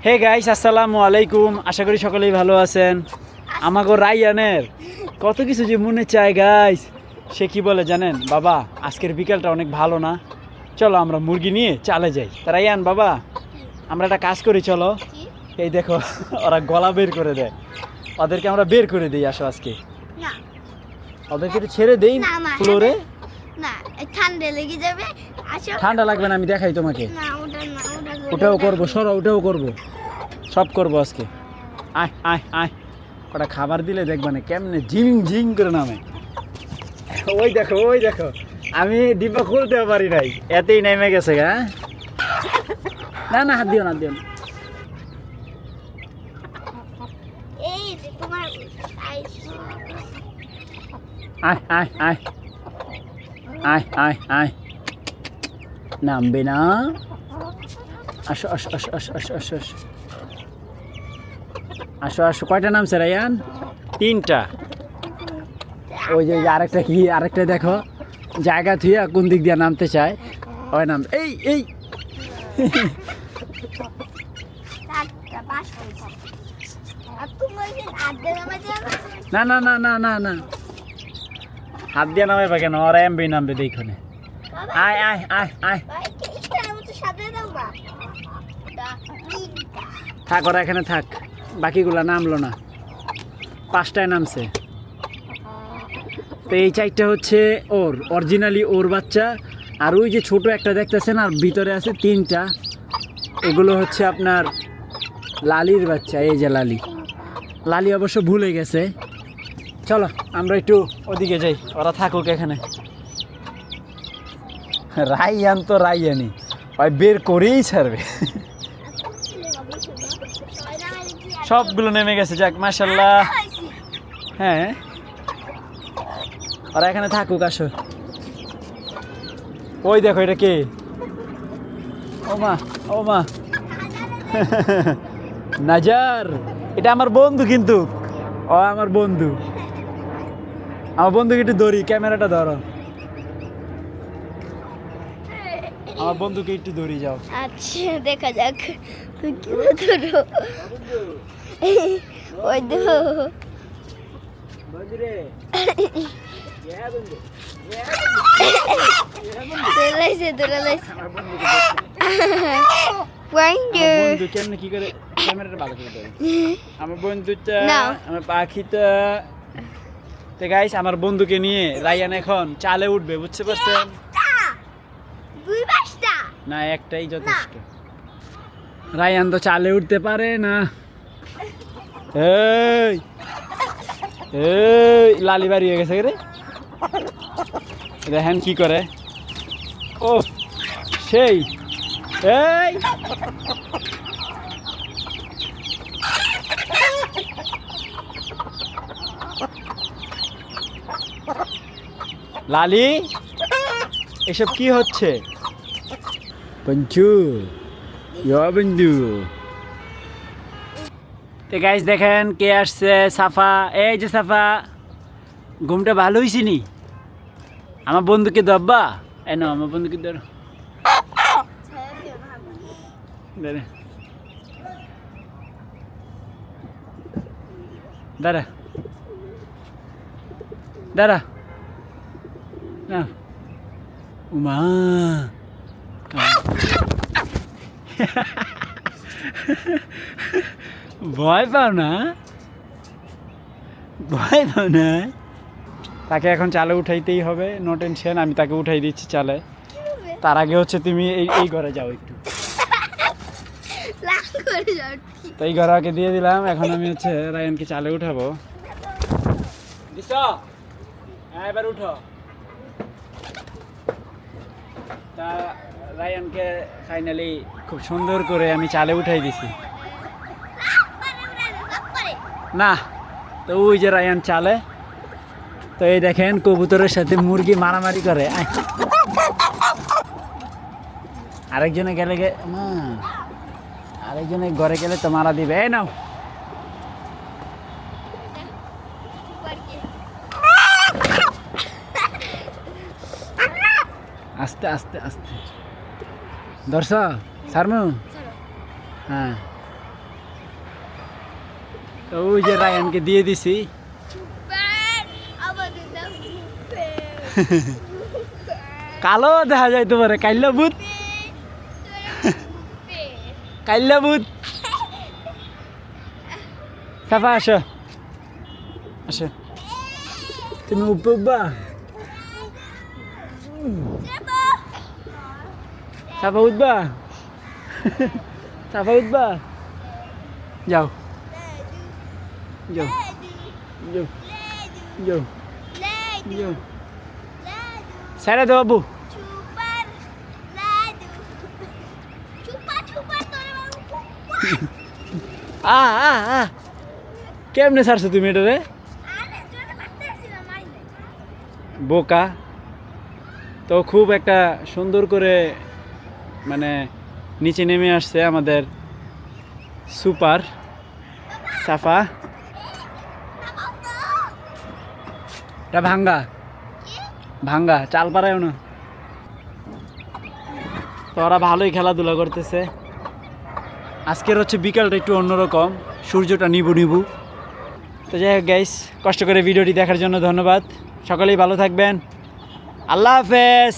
Hey guys, আসসালামু আলাইকুম। আশা করি সকলেই ভালো আছেন। আমাগো রাইয়ানের কত কিছু যে মনে চায় গাইস। সে কি বলে জানেন বাবা, আজকের বিকেলটা অনেক ভালো না, চলো আমরা মুরগি নিয়ে চালে যাই। তা রাইয়ান বাবা, আমরা একটা কাজ করি, চলো। এই দেখো ওরা গলা বের করে দেয়, ওদেরকে আমরা বের করে দিই। আসো আজকে ওদেরকে একটু ছেড়ে দেই ফ্লোরে। না, ঠান্ডা লেগে যাবে। আসো। ঠান্ডা লাগবে না, আমি দেখাই তোমাকে। না, ওটা না, ওটাও করবো, সরো, ওটাও করবো, সব করবো আজকে। আয় আয় আয়, ওটা খাবার দিলে দেখবা না কেমনে ঝিং ঝিং করে নামে। ওই দেখো, ওই দেখো, আমি ডিব্বা খুলতে পারি নাই, এতেই নেমে গেছে গা। না না, হাত দিও না, হাত দিও না। এই যে তোমার আয় আয় আয় আয় আয় আয়, নামবে না। আসো আসো আসো আসো আসো আসো আসো আসো আসো। কয়টা নামছে রায়ান? 3টা। ওই যে আরেকটা কি, আরেকটা দেখো জায়গা থুইয়া কোন দিক দিয়ে নামতে চায়। ওই নাম, এই এই না না না না না না, হাত দিয়ে নামাইবা কেন? ওরা এমবি নামবে দেখনে। আয় আয় আয় আয়, থাক, ওরা এখানে থাক। বাকিগুলা নামলো না, 5টায় নামছে। তো এই 4টা হচ্ছে ওর অরিজিনালি ওর বাচ্চা, আর ওই যে ছোট একটা দেখতেছেন আর ভিতরে আছে 3টা, এগুলো হচ্ছে আপনার লালির বাচ্চা। এই যে লালি, লালি অবশ্য ভুলে গেছে। চলো আমরা একটু ওদিকে যাই, ওরা থাকুক এখানে। রাইয়ান তো রাইয়ানি, ওই বের করেই ছাড়বে। সবগুলো নেমে গেছে, যাক মাশাল্লাহ। হ্যাঁ, ওরা এখানে থাকুক, আসো। ওই দেখো, এটা কে? ও মা, ও মা, নাজার, এটা আমার বন্ধু কিন্তু। ও আমার বন্ধু, আমার বন্ধুকে একটু ধরি, ক্যামেরাটা ধরো। আমার বন্ধুকে একটু ধরি, যাও। আচ্ছা, দেখা যাক ধরো। ওই দেখো, দৌড়াইছে দৌড়াইছে। বন্ধু কেমনে কি করে ক্যামেরাটা ভালো করে ধরে? আমার বন্ধুটা, আমার পাখিটা। তো গাইস, আমার বন্ধুকে নিয়ে রায়ান এখন চালে উঠবে, বুঝতে পারছেন? না, একটাই যথেষ্ট। রায়ান তো চালে উঠতে পারে না। এই এই লালি বাড়ি হয়ে গেছে রে, দেখেন কি করে। ও সেই, এই লালি, এসব কি হচ্ছে? পঞ্চু, বন্ধু। তো গাইস দেখেন কে আসছে, সাফা। এই যে সাফা, ঘুমটা ভালো হয়েছি নি? আমার বন্ধুকে দব্বা, এনো আমার বন্ধুকে ধরো। দাঁড়া দাঁড়া না, উমা ভয় পাও না, ভয় পাও না। তাকে এখন চালে উঠাইতেই হবে, নো টেনশন, আমি তাকে উঠাই দিচ্ছি চালে। তার আগে হচ্ছে তুমি এই ঘরে যাও একটু। তো এই ঘরে আগে দিয়ে দিলাম, এখন আমি হচ্ছে রায়ানকে চালে উঠাবো। এবার উঠো। তা রায়ানকে ফাইনালি খুব সুন্দর করে আমি চালে উঠাই দিছি। না, তো ওই যে রায়ান চালে। তো এই দেখেন কবুতরের সাথে মুরগি মারামারি করে। আরেকজনে গেলে না, আরেকজনে ঘরে গেলে তো মারা দিবে। এই নাও, আস্তে আস্তে আস্তে ধরছ সারমু। হ্যাঁ, ওই যে রায়ানকে দিয়ে দিছি। আমাদের নাম কালো দেখা যায় তোমারে, কাইল্লা ভূত, কাইল্লা ভূত। সাফা আসো, আসো। তুমি উঠবা? সাফা উঠবা? সাফা উঠবা? যাও যাও যাও যাও যাও। সাইরা দে বাবু। আ আ আ কেমনে ছাড়ছো তুমি এটা রে? বোকা। তো খুব একটা সুন্দর করে মানে নিচে নেমে আসছে আমাদের সুপার সাফা। এটা ভাঙ্গা, ভাঙ্গা, চাল পারায় না। তো ওরা ভালোই খেলাধুলা করতেছে। আজকের হচ্ছে বিকালটা একটু অন্যরকম, সূর্যটা নিবু নিবু। তো যাই হোক গাইস, কষ্ট করে ভিডিওটি দেখার জন্য ধন্যবাদ। সকলেই ভালো থাকবেন। আল্লাহ হাফেজ।